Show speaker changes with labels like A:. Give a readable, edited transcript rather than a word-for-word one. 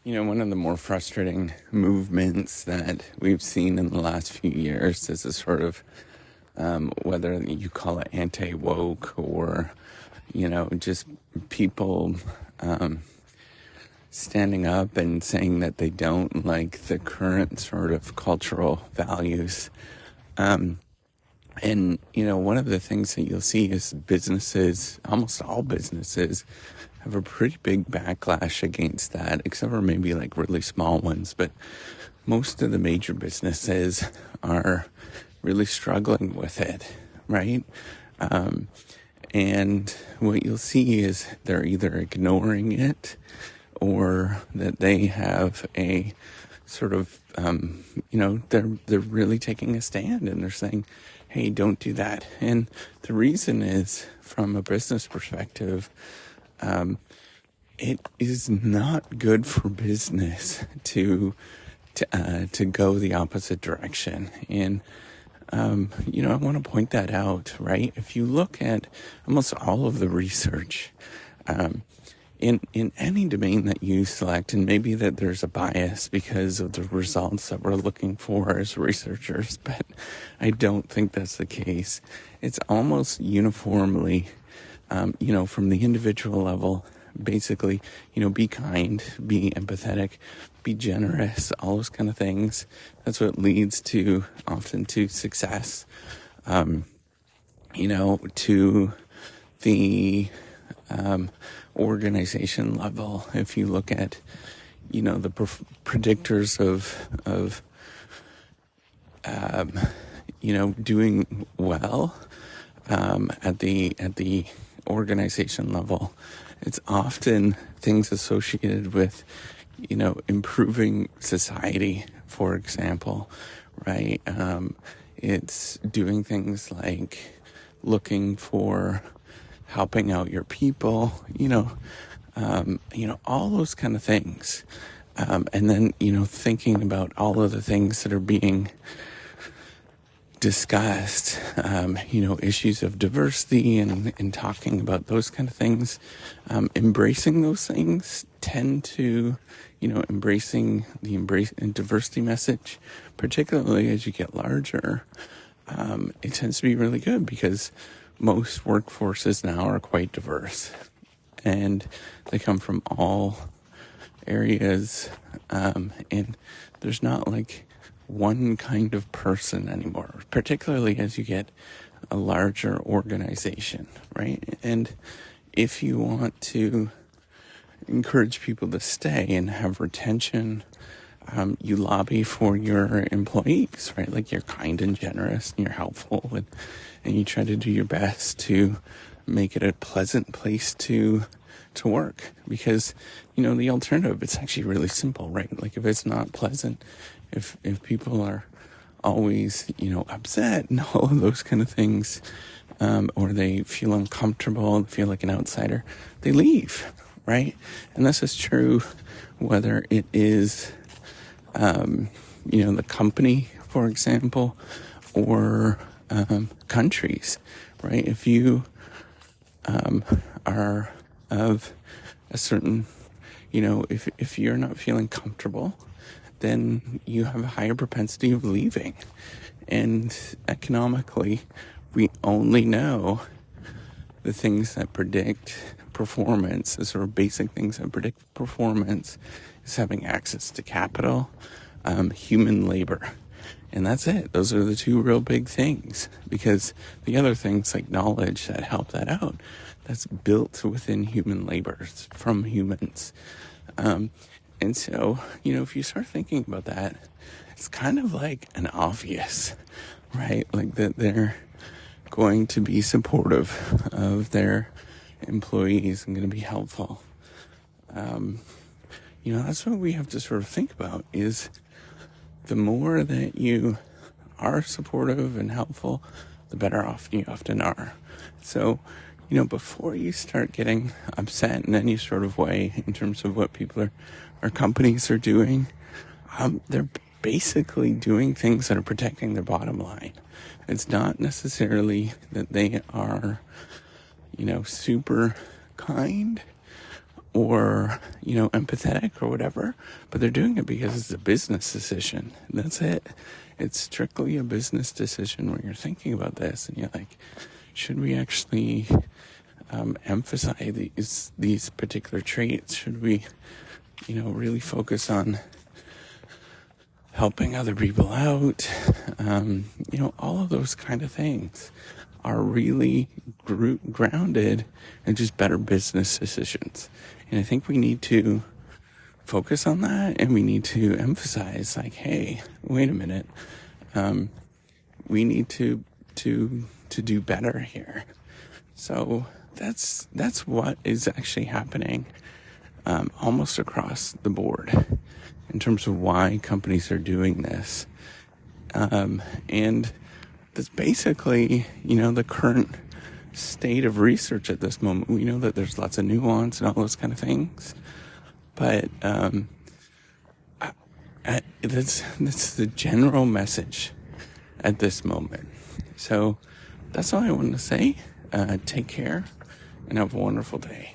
A: One of the more frustrating movements that we've seen in the last few years is a sort of, whether you call it anti-woke or, just people standing up and saying that they don't like the current sort of cultural values. One of the things that you'll see is businesses, almost all businesses, have a pretty big backlash against that, except for maybe like really small ones. But most of the major businesses are really struggling with it, right? And what you'll see is they're either ignoring it or that they have a sort of, they're really taking a stand and they're saying, hey, don't do that. And the reason is, from a business perspective, it is not good for business to go the opposite direction. And, I want to point that out, right? If you look at almost all of the research, in any domain that you select, and maybe that there's a bias because of the results that we're looking for as researchers, but I don't think that's the case. It's almost uniformly, from the individual level, basically, be kind, be empathetic, be generous, all those kind of things. That's what leads to often to success, to the organization level. If you look at, the predictors of doing well at the organization level, it's often things associated with, improving society, for example, right? It's doing things like looking for helping out your people, all those kind of things. And then, thinking about all of the things that are being discussed, issues of diversity and talking about those kind of things, embracing those things tend to, embracing the and diversity message, particularly as you get larger, it tends to be really good because most workforces now are quite diverse and they come from all areas, and there's not like one kind of person anymore, particularly as you get a larger organization, right? And if you want to encourage people to stay and have retention, you lobby for your employees, right? Like you're kind and generous and you're helpful and you try to do your best to make it a pleasant place to work, because, the alternative, it's actually really simple, right? Like if it's not pleasant, if people are always, upset and all of those kind of things, or they feel uncomfortable, feel like an outsider, they leave, right? And this is true whether it is, the company, for example, or countries, right? If you are of a certain, if you're not feeling comfortable, then you have a higher propensity of leaving. And economically, we only know the things that predict performance, the sort of basic things that predict performance, is having access to capital, human labor. And that's it. Those are the two real big things, because the other things like knowledge that help that out, that's built within human labor. It's from humans. And so, if you start thinking about that, it's kind of like an obvious, right? Like that they're going to be supportive of their employees and going to be helpful. That's what we have to sort of think about, is the more that you are supportive and helpful, the better off you often are. So, before you start getting upset in any sort of way in terms of what people or companies are doing, they're basically doing things that are protecting their bottom line. It's not necessarily that they are, super kind or, empathetic or whatever, but they're doing it because it's a business decision. That's it. It's strictly a business decision where you're thinking about this and you're like, should we actually emphasize these particular traits? Should we, really focus on helping other people out? All of those kind of things are really grounded in just better business decisions. And I think we need to focus on that, and we need to emphasize, like, hey, wait a minute, we need to do better here. So that's what is actually happening almost across the board in terms of why companies are doing this. And that's basically, the current state of research at this moment. We know that there's lots of nuance and all those kind of things, but that's the general message at this moment. So that's all I wanted to say. Take care and have a wonderful day.